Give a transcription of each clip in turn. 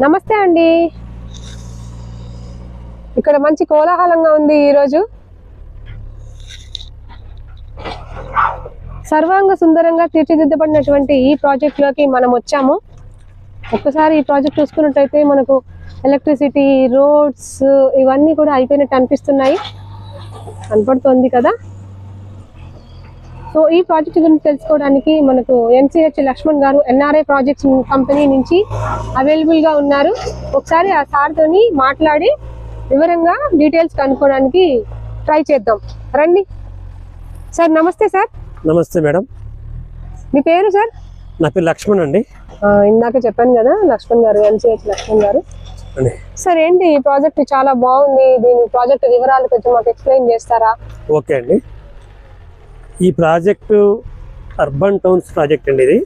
నమస్తే అండి. ఇక్కడ మంచి కోలాహలంగా ఉంది. ఈరోజు సర్వాంగ సుందరంగా తీర్చిదిద్దబడినటువంటి ఈ ప్రాజెక్ట్లోకి మనం వచ్చాము. ఒక్కసారి ఈ ప్రాజెక్ట్ చూసుకున్నట్టయితే మనకు ఎలక్ట్రిసిటీ, రోడ్స్ ఇవన్నీ కూడా అయిపోయినట్టు అనిపిస్తున్నాయి, కనపడుతోంది కదా. సో ఈ ప్రాజెక్ట్ గురించి తెలుసుకోవడానికి మనకు ఎన్సిహెచ్ లక్ష్మణ్ గారు ఎన్ఆర్ఐ ప్రాజెక్ట్స్ కంపెనీ నుంచి అవైలబుల్గా ఉన్నారు. ఒకసారి ఆ సార్తోని మాట్లాడి వివరంగా డీటెయిల్స్ కనుక్కోవడానికి ట్రై చేద్దాం. రండి సార్. నమస్తే సార్. నమస్తే మేడం. మీ పేరు సార్? నా పేరు లక్ష్మణ్ అండి. ఇందాక చెప్పాను కదా, లక్ష్మణ్ గారు, ఎన్సిహెచ్ లక్ష్మణ్ గారు. సార్ ఏంటి ఈ ప్రాజెక్ట్ చాలా బాగుంది, దీని ప్రాజెక్ట్ వివరాలు కొంచెం మాకు ఎక్స్ప్లెయిన్ చేస్తారా? ఓకే అండి. ఈ ప్రాజెక్టు అర్బన్ టౌన్స్ ప్రాజెక్ట్ అండి.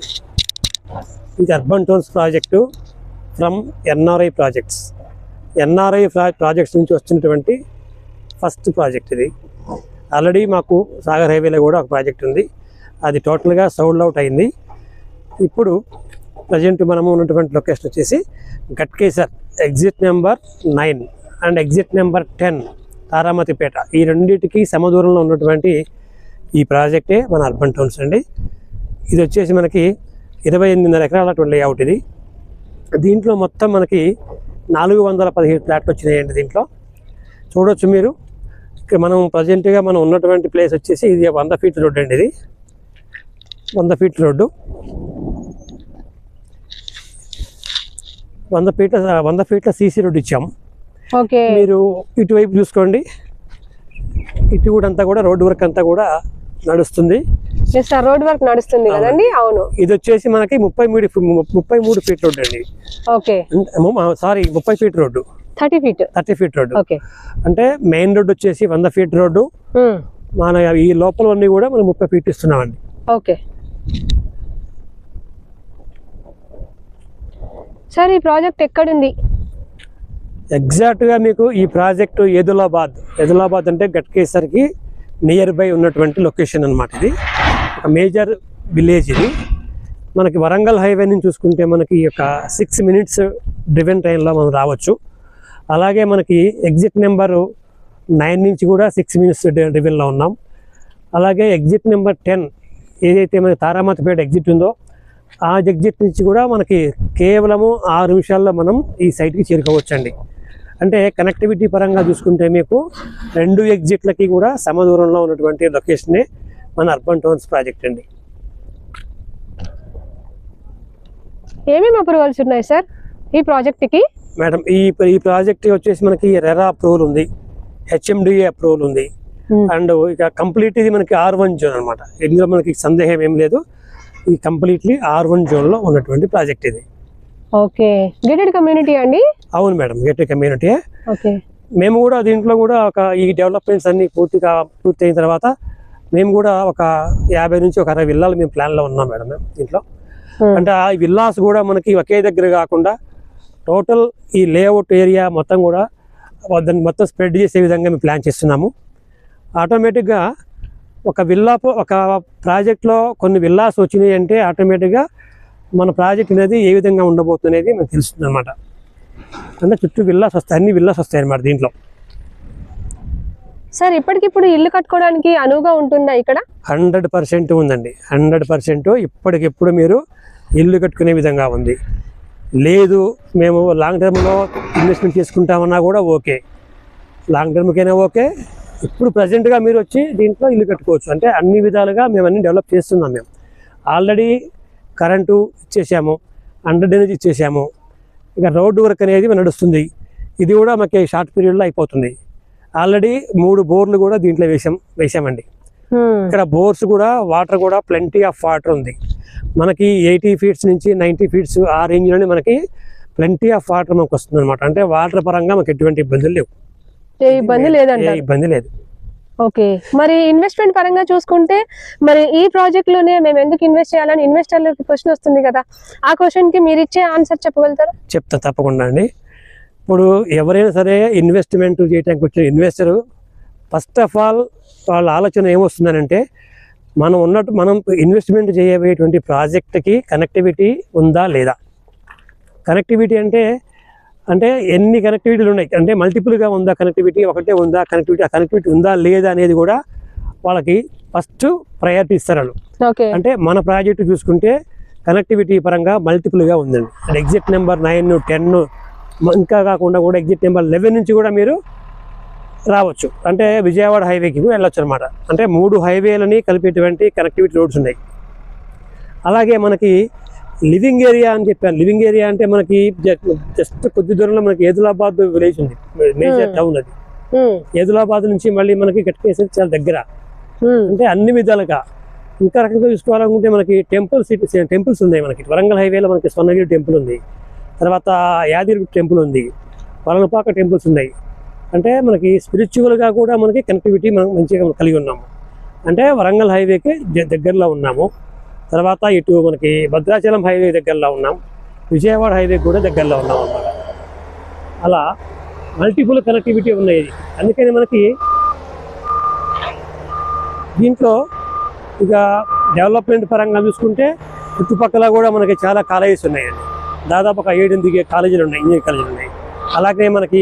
ఇది urban towns project from NRI projects. NRI projects నుంచి వచ్చినటువంటి ఫస్ట్ ప్రాజెక్ట్ ఇది. ఆల్రెడీ మాకు సాగర్ హైవేలో కూడా ఒక ప్రాజెక్ట్ ఉంది, అది టోటల్గా సౌల్డ్ అవుట్ అయింది. ఇప్పుడు ప్రజెంట్ మనము ఉన్నటువంటి లొకేషన్ వచ్చేసి Ghatkesar exit number 9 and exit number 10 Taramatipet, ఈ రెండింటికి సమదూరంలో ఉన్నటువంటి ఈ ప్రాజెక్టే మన అర్బన్ టౌన్స్ అండి. ఇది వచ్చేసి మనకి 28.5 ఎకరాల లేఅవుట్ ఇది. దీంట్లో మొత్తం మనకి 417 ఫ్లాట్లు వచ్చినాయండి. దీంట్లో చూడవచ్చు మీరు. ఇక్కడ మనం ప్రజెంట్గా మనం ఉన్నటువంటి ప్లేస్ వచ్చేసి ఇది 100 ఫీట్ రోడ్డు అండి. ఇది 100 ఫీట్ రోడ్డు. 100 ఫీట్ల సీసీ రోడ్డు ఇచ్చాము. ఓకే, మీరు ఇటువైపు చూసుకోండి. ఇటు కూడా అంతా కూడా రోడ్డు వర్క్ అంతా కూడా నడుస్తుంది. రోడ్ వర్క్ నడుస్తుంది కదండి. అవును. ఇది వచ్చేసి మనకి 33 ఫీట్ రోడ్డు అండి. Okay, sorry 30 feet road. 30 feet road. Okay, అంటే మెయిన్ రోడ్డు వచ్చేసి 100 ఫీట్ రోడ్డు. మన ఈ లోపల అన్ని కూడా మనం 30 ఫీట్ ఇస్తున్నామండి. ఓకే సార్, ఈ ప్రాజెక్ట్ ఎక్కడుంది? ఎగ్జాక్ట్గా మీకు ఈ ప్రాజెక్టు ఎదులాబాద్ అంటే గట్కేసర్కి నియర్ బై ఉన్నటువంటి లొకేషన్ అనమాట. ఇది ఒక మేజర్ విలేజ్. ఇది మనకి వరంగల్ హైవే నుంచి చూసుకుంటే మనకి ఒక 6 మినిట్స్ డ్రివెన్ ట్రైన్లో మనం రావచ్చు. అలాగే మనకి ఎగ్జిట్ నెంబరు 9 నుంచి కూడా 6 మినిట్స్ డ్రివెన్లో ఉన్నాం. అలాగే ఎగ్జిట్ నెంబర్ 10 ఏదైతే మనకి తారామతిపేట ఎగ్జిట్ ఉందో ఆ ఎగ్జిట్ నుంచి కూడా మనకి కేవలము 6 నిమిషాల్లో మనం ఈ సైట్కి చేరుకోవచ్చండి. అంటే కనెక్టివిటీ పరంగా చూసుకుంటే మీకు 2 ఎగ్జిట్లకి కూడా సమదూరంలో ఉన్నటువంటి లొకేషనే మన అర్బన్ టౌన్స్ ప్రాజెక్ట్ అండి. ఏమేమి అప్రూవల్స్ ఉన్నాయి సార్ ఈ ప్రాజెక్ట్కి? మేడం, ఈ ప్రాజెక్ట్ వచ్చేసి మనకి రెరా అప్రూవల్ ఉంది, హెచ్ఎండిఏ అప్రూవల్ ఉంది, అండ్ ఇక కంప్లీట్ ఇది మనకి R1 జోన్ అనమాట. ఇందులో మనకి సందేహం ఏం లేదు. ఈ కంప్లీట్లీ R1 జోన్లో ఉన్నటువంటి ప్రాజెక్ట్ ఇది. ఓకే, గేటెడ్ కమ్యూనిటీ అండి? అవును మేడం, గేటెడ్ కమ్యూనిటీ. ఓకే, మేము కూడా దీంట్లో కూడా ఈ డెవలప్మెంట్స్ అన్ని పూర్తి అయిన తర్వాత మేము కూడా ఒక 50 నుంచి 60 విల్లాలు మేము ప్లాన్లో ఉన్నాం మేడం. మేము దీంట్లో అంటే ఆ విల్లాస్ కూడా మనకి ఒకే దగ్గర కాకుండా టోటల్ ఈ లేఅవుట్ ఏరియా మొత్తం కూడా దాన్ని మొత్తం స్ప్రెడ్ చేసే విధంగా మేము ప్లాన్ చేస్తున్నాము. ఆటోమేటిక్గా ఒక ప్రాజెక్ట్లో కొన్ని విల్లాస్ వచ్చినాయి అంటే ఆటోమేటిక్గా మన ప్రాజెక్ట్ అనేది ఏ విధంగా ఉండబోతుంది అనేది మనకు తెలుస్తుంది అనమాట. అంటే చుట్టూ విల్లాస్ వస్తాయి, అన్ని విల్లాస్ వస్తాయి అన్నమాట దీంట్లో. సార్, ఇప్పటికిప్పుడు ఇల్లు కట్టుకోవడానికి అనువుగా ఉంటుందా ఇక్కడ? 100% ఉందండి. 100% ఇప్పటికిప్పుడు మీరు ఇల్లు కట్టుకునే విధంగా ఉంది. లేదు మేము లాంగ్ టర్మ్లో ఇన్వెస్ట్మెంట్ చేసుకుంటామన్నా కూడా ఓకే, లాంగ్ టర్మ్కైనా ఓకే. ఇప్పుడు ప్రజెంట్గా మీరు వచ్చి దీంట్లో ఇల్లు కట్టుకోవచ్చు. అంటే అన్ని విధాలుగా మేము అన్ని డెవలప్ చేస్తున్నాం. మేము ఆల్రెడీ కరెంటు ఇచ్చేసాము, అండర్ డ్రైనేజ్ ఇచ్చేసాము. ఇక రోడ్డు వర్క్ అనేది నడుస్తుంది. ఇది కూడా మాకు షార్ట్ పీరియడ్లో అయిపోతుంది. ఆల్రెడీ 3 బోర్లు కూడా దీంట్లో వేసామండి. ఇక్కడ బోర్స్ కూడా వాటర్ కూడా ప్లెంటీ ఆఫ్ వాటర్ ఉంది. మనకి 80 ఫీట్స్ నుంచి 90 ఫీట్స్ ఆ రేంజ్లోనే మనకి ప్లెంటీ ఆఫ్ వాటర్ మనకు వస్తుంది అనమాట. అంటే వాటర్ పరంగా మాకు ఎటువంటి ఇబ్బందులు లేవు. ఇబ్బంది లేదు. ఓకే, మరి ఇన్వెస్ట్మెంట్ పరంగా చూసుకుంటే మరి ఈ ప్రాజెక్ట్ లోనే మేము ఎందుకు ఇన్వెస్ట్ చేయాలని ఇన్వెస్టర్లకి క్వశ్చన్ వస్తుంది కదా, ఆ క్వశ్చన్ కి మీరు ఇచ్చే ఆన్సర్ చెప్పగలుగుతారా? చెప్తా తప్పకుండా అండి. ఇప్పుడు ఎవరైనా సరే ఇన్వెస్ట్మెంట్ చేయడానికి వచ్చిన ఇన్వెస్టర్ ఫస్ట్ ఆఫ్ ఆల్ వాళ్ళ ఆలోచన ఏమొస్తుందనంటే మనం ఇన్వెస్ట్మెంట్ చేయబోయేటువంటి ప్రాజెక్ట్కి కనెక్టివిటీ ఉందా లేదా. కనెక్టివిటీ అంటే అంటే ఎన్ని కనెక్టివిటీలు ఉన్నాయి, అంటే మల్టిపుల్గా ఉందా కనెక్టివిటీ, ఒకటే ఉందా కనెక్టివిటీ, ఆ కనెక్టివిటీ ఉందా లేదా అనేది కూడా వాళ్ళకి ఫస్ట్ ప్రయారిటీ ఇస్తారు వాళ్ళు. ఓకే. అంటే మన ప్రాజెక్టు చూసుకుంటే కనెక్టివిటీ పరంగా మల్టిపుల్గా ఉందండి. అంటే ఎగ్జిట్ నెంబర్ 9, 10 ఇంకా కాకుండా కూడా ఎగ్జిట్ నెంబర్ 11 నుంచి కూడా మీరు రావచ్చు. అంటే విజయవాడ హైవేకి వెళ్ళొచ్చు అనమాట. అంటే 3 హైవేలని కలిపేటువంటి కనెక్టివిటీ రోడ్స్ ఉన్నాయి. అలాగే మనకి లివింగ్ ఏరియా అని చెప్పాను. లివింగ్ ఏరియా అంటే మనకి జస్ట్ కొద్ది దూరంలో మనకి ఏదులాబాద్ విలేజ్ ఉంది, మేజర్ టౌన్ అది. ఏదులాబాద్ నుంచి మళ్ళీ మనకి గట్కేసరి చాలా దగ్గర. అంటే అన్ని విధాలుగా ఇంకా రకంగా చూసుకోవాలనుకుంటే మనకి టెంపుల్స్ ఉన్నాయి. మనకి వరంగల్ హైవేలో మనకి స్వర్ణగిరి టెంపుల్ ఉంది, తర్వాత యాదగిరి టెంపుల్ ఉంది, వలనపాక టెంపుల్స్ ఉన్నాయి. అంటే మనకి స్పిరిచువల్గా కూడా మనకి కనెక్టివిటీ మనం మంచిగా కలిగి ఉన్నాము. అంటే వరంగల్ హైవేకి దగ్గరలో ఉన్నాము, తర్వాత ఇటు మనకి భద్రాచలం హైవే దగ్గరలో ఉన్నాం, విజయవాడ హైవే కూడా దగ్గరలో ఉన్నాం అన్నమాట. అలా మల్టిపుల్ కనెక్టివిటీ ఉన్నాయి. అందుకని మనకి దీంట్లో ఇక డెవలప్మెంట్ పరంగా చూసుకుంటే చుట్టుపక్కల కూడా మనకి చాలా కాలేజెస్ ఉన్నాయండి. దాదాపు ఒక 7-8 కాలేజీలు ఉన్నాయి, ఇంజనీరింగ్ కాలేజీలు ఉన్నాయి. అలాగే మనకి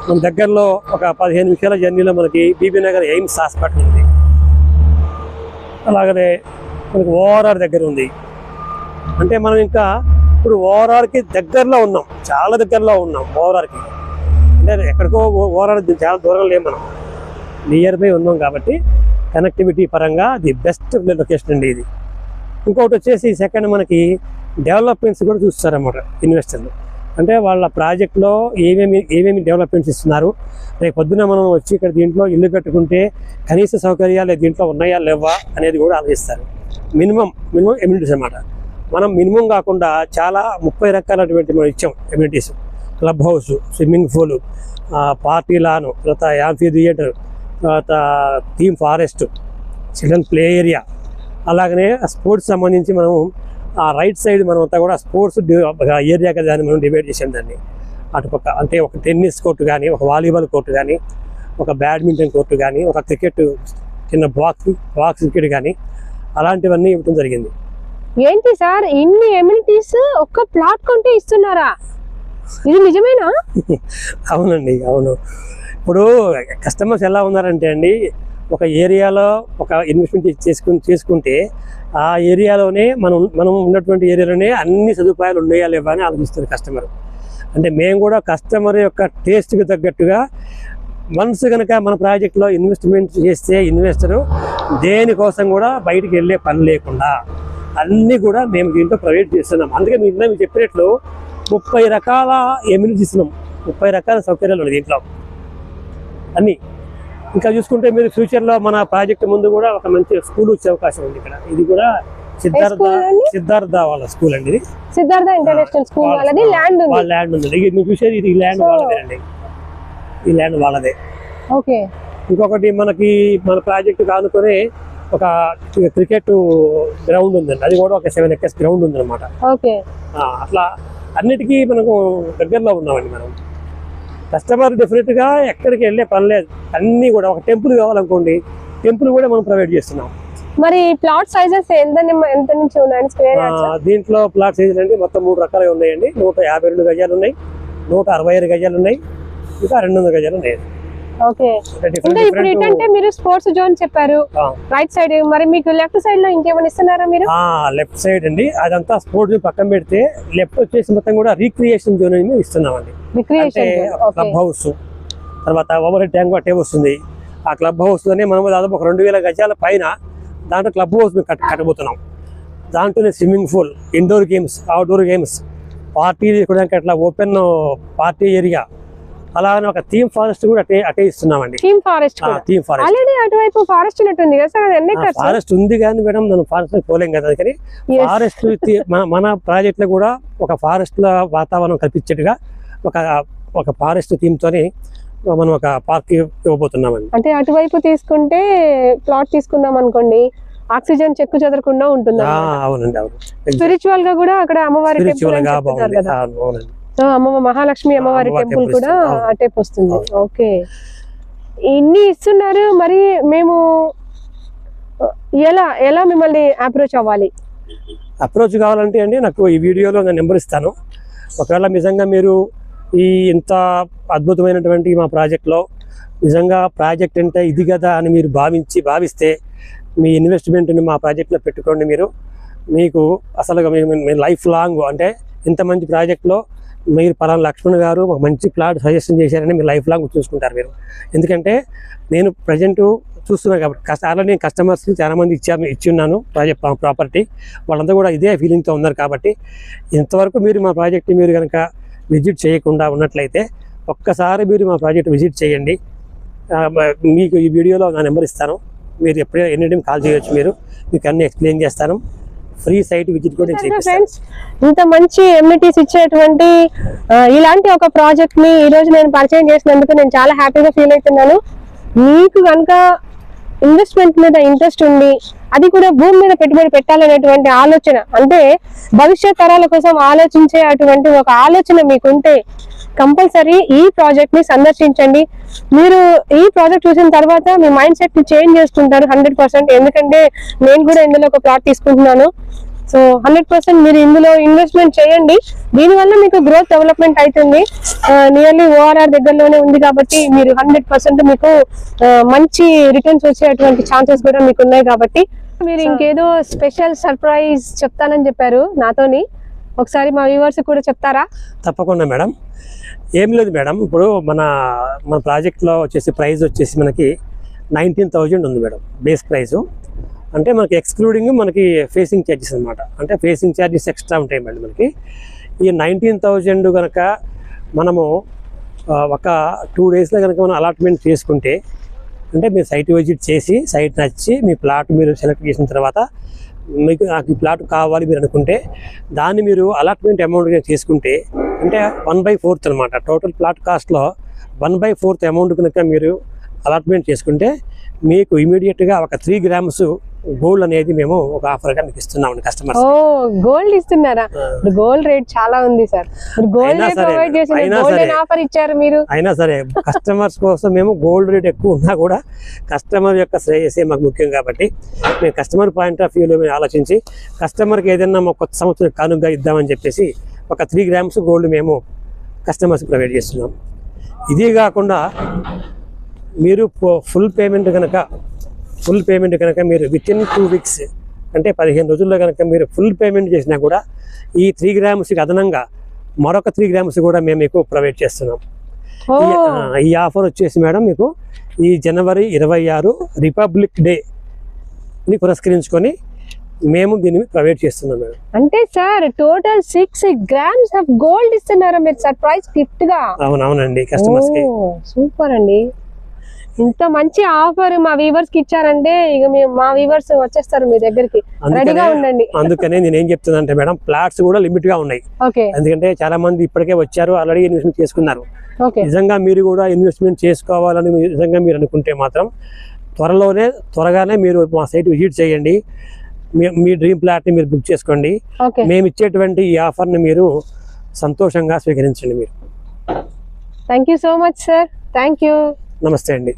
మన దగ్గరలో ఒక 15 నిమిషాల జర్నీలో మనకి బీబీ నగర్ ఎయిమ్స్ హాస్పిటల్ ఉంది. అలాగనే మనకి ఓఆర్ఆర్ దగ్గర ఉంది. అంటే మనం ఇంకా ఇప్పుడు ఓఆర్ఆర్కి దగ్గరలో ఉన్నాం, చాలా దగ్గరలో ఉన్నాం ఓఆర్ఆర్కి. అంటే ఎక్కడికో ఓఆర్ఆర్ చాలా దూరం లేము, మనం నియర్ బై ఉన్నాం. కాబట్టి కనెక్టివిటీ పరంగా ది బెస్ట్ లొకేషన్ అండి ఇది. ఇంకొకటి వచ్చేసి సెకండ్ మనకి డెవలప్మెంట్స్ కూడా చూస్తారన్నమాట ఇన్వెస్టర్లు. అంటే వాళ్ళ ప్రాజెక్ట్లో ఏమేమి డెవలప్మెంట్స్ ఇస్తున్నారు, రేపు పొద్దున మనం వచ్చి ఇక్కడ దీంట్లో ఇల్లు కట్టుకుంటే కనీస సౌకర్యాలు దీంట్లో ఉన్నాయా లేవా అనేది కూడా ఆలోచిస్తారు. మినిమం ఎమ్యూనిటీస్ అన్నమాట. మనం మినిమం కాకుండా చాలా 30 రకాలటువంటి మనం ఇచ్చాం amenities. Club house, swimming pool, party lawn, తర్వాత యాంఫీ థియేటర్, తర్వాత theme forest, children play area. అలాగనే స్పోర్ట్స్ సంబంధించి మనం ఆ రైట్ సైడ్ మనం అంతా కూడా స్పోర్ట్స్ ఏరియాగా దాన్ని మనం డివైడ్ చేసాం దాన్ని. అటుపక్క అంటే ఒక టెన్నిస్ కోర్టు కానీ, ఒక వాలీబాల్ కోర్టు కానీ, ఒక బ్యాడ్మింటన్ కోర్టు కానీ, ఒక క్రికెట్ చిన్న బాక్స్ క్రికెట్ కానీ అలాంటివన్నీ ఇవ్వడం జరిగింది. ఏంటి సార్ ఇన్ని ఎమ్యూనిటీస్ ఒక్క ప్లాట్ కొంటే ఇస్తున్నారా? ఇది నిజమేనా? అవునండి, అవును. ఇప్పుడు కస్టమర్స్ ఎలా ఉన్నారంటే అండి, ఒక ఏరియాలో ఒక ఇన్వెస్ట్మెంట్ చేసుకుంటే ఆ ఏరియాలోనే మనం ఉన్నటువంటి ఏరియాలోనే అన్ని సదుపాయాలు ఉన్నాయా లేవా అని ఆలోచిస్తారు కస్టమర్. అంటే మేము కూడా కస్టమర్ యొక్క టేస్ట్కి తగ్గట్టుగా వన్స్ కనుక మన ప్రాజెక్ట్లో ఇన్వెస్ట్మెంట్ చేస్తే ఇన్వెస్టరు దేనికోసం కూడా బయటికి వెళ్ళే పని లేకుండా అన్నీ కూడా మేము దీంట్లో ప్రొవైడ్ చేస్తున్నాం. అందుకే మీకు చెప్పినట్లు 30 రకాల ఎమ్యూనిటీస్ ఇస్తున్నాం, 30 రకాల సౌకర్యాలు ఉన్నాయి దీంట్లో అన్నీ. ఇంకా చూసుకుంటే మీరు ఫ్యూచర్లో మన ప్రాజెక్ట్ ముందు కూడా ఒక మంచి స్కూల్ వచ్చే అవకాశం ఉంది ఇక్కడ. ఇది కూడా సిద్ధార్థ వాళ్ళ స్కూల్ అండి. ఇది సిద్ధార్థ ఇంటర్నేషనల్ స్కూల్ వాళ్ళది ల్యాండ్ ఉంది. వాళ్ళ ల్యాండ్ ఉంది. మీరు చూసేది ఇది ల్యాండ్ వాళ్ళదేనండి, ఈ ల్యాండ్ వాళ్ళదే. ఓకే. ఇంకొకటి మనకి మన ప్రాజెక్ట్ కానుకొని ఒక క్రికెట్ గ్రౌండ్ ఉందండి, అది కూడా ఒక 7 acres గ్రౌండ్ ఉంది అనమాట. ఓకే. అట్లా అన్నిటికీ మనకు దగ్గరలో ఉన్నామండి మనం. కస్టమర్ డెఫినెట్ గా ఎక్కడికి వెళ్ళే పని లేదు. అన్ని కూడా ఒక టెంపుల్ కావాలనుకోండి, టెంపుల్ కూడా మనం ప్రొవైడ్ చేస్తున్నాం. మరి ప్లాట్ సైజెస్ ఎంత నుంచి ఉన్నాయండి? స్క్వేర్ యార్డ్స్ దీంట్లో ప్లాట్ సైజెస్ అండి మొత్తం 3 రకాలుగా ఉన్నాయండి. 152 గజాలు ఉన్నాయి, 165 గజాలు ఉన్నాయి, ఇంకా 200 గజాలు ఉన్నాయి. ఓకే. అంటే ఇప్పుడు ఏంటంటే మీరు స్పోర్ట్స్ జోన్ చెప్పారు రైట్ సైడ్, మరి మీకు లెఫ్ట్ సైడ్ లో ఇంకేమైనా ఇస్తున్నారా మీరు? లెఫ్ట్ సైడ్ అండి అదంతా స్పోర్ట్స్ జోన్ పక్కన పెడితే లెఫ్ట్ వచ్చేసి మొత్తం కూడా రీక్రియేషన్ జోన్ అని ఇస్తున్నామండి. క్లబ్ హౌస్, తర్వాత ఓవర్ హెడ్ ట్యాంక్ అటే వస్తుంది. ఆ క్లబ్ హౌస్ లోనే మనం దాదాపు ఒక 2000 గజాల పైన దాంట్లో క్లబ్ హౌస్ కట్టబోతున్నాం. దాంట్లోనే swimming pool, indoor games, outdoor games, party చేసుకోవడానికి అట్లా ఓపెన్ పార్టీ ఏరియా, అలానే ఒక థీమ్ ఫారెస్ట్ కూడా అటే ఇస్తున్నామండి. థీమ్ ఫారెస్ట్ ఆల్రెడీ అటువైపు ఫారెస్ట్ ఉన్నట్టుంది కదా సార్? ఫారెస్ట్ ఉంది కానీ మేడం మనం ఫారెస్ట్ పోలేం కదా, అందుకని ఫారెస్ట్ మన ప్రాజెక్ట్ లో కూడా ఒక ఫారెస్ట్ వాతావరణం కల్పించేట్టుగా ఒక ఫారెస్ట్ థీమ్ తోని మనం ఒక పార్క్ ఇవ్వబోతున్నామండి. అంటే అటువైపు తీసుకుంటే ప్లాట్ తీసుకున్నాం అనుకోండి, ఆక్సిజన్ చెక్కు చెదరకుండా ఉంటుంది. అవునండి, అవును. స్పిరిచువల్ గా కూడా అక్కడ అమ్మవారి అమ్మ మహాలక్ష్మి అమ్మవారి టెంపుల్ కూడా అటేపు వస్తుంది. ఓకే. ఇన్ని ఇస్తున్నారు, మరి మేము ఎలా మిమ్మల్ని అప్రోచ్ అవ్వాలి? అప్రోచ్ కావాలంటే అండి నాకు ఈ వీడియోలో నేను నెంబర్ ఇస్తాను. ఒకవేళ నిజంగా మీరు ఈ ఇంత అద్భుతమైనటువంటి మా ప్రాజెక్ట్లో నిజంగా ప్రాజెక్ట్ అంటే ఇది కదా అని మీరు భావిస్తే మీ ఇన్వెస్ట్మెంట్ని మా ప్రాజెక్ట్లో పెట్టుకోండి. మీకు అసలుగా మీ లైఫ్ లాంగ్ అంటే ఇంత మంచి ప్రాజెక్ట్లో మీరు పలానా లక్ష్మణ్ గారు ఒక మంచి ప్లాట్ సజెషన్ చేశారని మీరు లైఫ్ లాంగ్ చూసుకుంటారు మీరు. ఎందుకంటే నేను ప్రజెంట్ చూస్తున్నాను కాబట్టి ఆల్రెడీ నేను కస్టమర్స్కి చాలామంది ఇచ్చి ఉన్నాను ప్రాపర్టీ. వాళ్ళంతా కూడా ఇదే ఫీలింగ్తో ఉన్నారు. కాబట్టి ఇంతవరకు మీరు మా ప్రాజెక్ట్ మీరు కనుక విజిట్ చేయకుండా ఉన్నట్లయితే ఒక్కసారి మీరు మా ప్రాజెక్ట్ విజిట్ చేయండి. మీకు ఈ వీడియోలో నా నెంబర్ ఇస్తాను. మీరు ఎప్పుడైనా ఎనీ టైం కాల్ చేయొచ్చు. మీకు అన్ని ఎక్స్ప్లెయిన్ చేస్తాను. ఫ్రీ సైట్ విజిట్ కూడా ఫ్రెండ్స్, ఇంత మంచి ఎమ్యూనిటీస్ ఇచ్చేటువంటి ఇలాంటి ఒక ప్రాజెక్ట్ ని ఈ రోజు నేను పరిచయం చేసినందుకు నేను చాలా హ్యాపీగా ఫీల్ అవుతున్నాను. మీకు కనుక ఇన్వెస్ట్మెంట్ మీద ఇంట్రెస్ట్ ఉంది, అది కూడా భూమి మీద పెట్టుబడి పెట్టాలనేటువంటి ఆలోచన, అంటే భవిష్యత్ తరాల కోసం ఆలోచించే అటువంటి ఒక ఆలోచన మీకుంటే కంపల్సరీ ఈ ప్రాజెక్ట్ ని సందర్శించండి. మీరు ఈ ప్రాజెక్ట్ చూసిన తర్వాత మీ మైండ్ సెట్ ని చేంజ్ చేసుకుంటారు 100%. ఎందుకంటే నేను కూడా ఇందులో ఒక ప్లాట్ తీసుకుంటున్నాను. సో 100% మీరు ఇందులో ఇన్వెస్ట్మెంట్ చేయండి. దీనివల్ల మీకు గ్రోత్ డెవలప్మెంట్ అవుతుంది. నియర్లీ ఓఆర్ఆర్ దగ్గరలోనే ఉంది కాబట్టి మీరు 100% మీకు మంచి రిటర్న్స్ వచ్చేటువంటి ఛాన్సెస్ కూడా మీకు ఉన్నాయి. కాబట్టి మీరు ఇంకేదో స్పెషల్ సర్ప్రైజ్ చెప్తానని చెప్పారు నాతోని, ఒకసారి మా వ్యూవర్స్ కూడా చెప్తారా? తప్పకుండా మేడం. ఏం లేదు మేడం, ఇప్పుడు మన ప్రాజెక్ట్లో వచ్చేసి ప్రైస్ వచ్చేసి మనకి 19,000 ఉంది మేడం బేస్ ప్రైజు. అంటే మనకి ఎక్స్క్లూడింగ్ మనకి ఫేసింగ్ ఛార్జెస్ అనమాట. అంటే ఫేసింగ్ ఛార్జెస్ ఎక్స్ట్రా ఉంటాయి మేడం మనకి. ఈ 19,000 కనుక మనము ఒక 2 డేస్లో కనుక మనం అలాట్మెంట్ చేసుకుంటే, అంటే మీరు సైట్ విజిట్ చేసి సైట్ నచ్చి మీ ప్లాట్ మీరు సెలెక్ట్ చేసిన తర్వాత మీకు నాకు ఈ ప్లాట్ కావాలి మీరు అనుకుంటే దాన్ని మీరు అలాట్మెంట్ అమౌంట్గా తీసుకుంటే, అంటే 1/4 అనమాట. టోటల్ ప్లాట్ కాస్ట్లో 1/4 అమౌంట్ కనుక మీరు అలాట్మెంట్ చేసుకుంటే మీకు ఇమీడియట్గా ఒక 3 గ్రామ్స్ గోల్డ్ అనేది మేము ఒక ఆఫర్గా మీకు ఇస్తున్నామండి కస్టమర్స్. గోల్డ్ ఇస్తున్నారా? గోల్డ్ రేట్ చాలా ఉంది సార్. గోల్డ్ ప్రొవైడ్ చేసిన గోల్డ్ ఆఫర్ ఇచ్చారు మీరు. అయినా సరే కస్టమర్స్ కోసం మేము గోల్డ్ రేట్ ఎక్కువ ఉన్నా కూడా కస్టమర్ యొక్క శ్రేయస్సే మాకు ముఖ్యం. కాబట్టి మేము కస్టమర్ పాయింట్ ఆఫ్ వ్యూలో మేము ఆలోచించి కస్టమర్కి ఏదైనా మా కొత్త సంవత్సరం కానుకగా ఇద్దామని చెప్పేసి ఒక 3 గ్రామ్స్ గోల్డ్ మేము కస్టమర్స్కి ప్రొవైడ్ చేస్తున్నాం. ఇదే కాకుండా మీరు ఫుల్ పేమెంట్ కనుక మీరు వితిన్ 2 వీక్స్ అంటే 15 రోజుల్లో కనుక మీరు ఫుల్ పేమెంట్ చేసినా కూడా ఈ 3 గ్రామ్స్కి అదనంగా మరొక 3 గ్రామ్స్ కూడా మేము మీకు ప్రొవైడ్ చేస్తున్నాం. ఈ ఆఫర్ వచ్చేసి మేడం మీకు ఈ జనవరి 26 రిపబ్లిక్ డేని పురస్కరించుకొని మేము దీన్ని ప్రొవైడ్ చేస్తున్నాం మేడం. అంటే sir total 6 grams of gold ఇస్తున్నారా మీరు సర్ప్రైజ్ గిఫ్ట్ గా? అవునవునండి, కస్టమర్స్ కి. సూపర్ అండి. ఇంత మంచి ఆఫర్ మా వీవర్స్ కి ఇచ్చారంటే ఇక మా వీవర్స్ వచ్చేస్తారు మీ దగ్గరికి. రెడీగా ఉండండి. అందుకనే నేను ఏం చెప్తున్నా అంటే మేడం, ప్లాట్స్ కూడా లిమిట్ గా ఉన్నాయి. ఎందుకంటే చాలా మంది ఇప్పటికే వచ్చారు, ఆల్రెడీ ఇన్వెస్ట్మెంట్ చేసుకున్నారు. నిజంగా మీరు కూడా ఇన్వెస్ట్మెంట్ చేసుకోవాలని నిజంగా మీరు అనుకుంటే మాత్రం త్వరగానే మీరు మా సైట్ విజిట్ చేయండి. మీ డ్రీమ్ ప్లాట్ ని మీరు బుక్ చేసుకోండి. మేము ఇచ్చేటువంటి ఈ ఆఫర్ ని మీరు సంతోషంగా స్వీకరించండి. మీరు thank you so much sir. Thank you. నమస్తే అండి.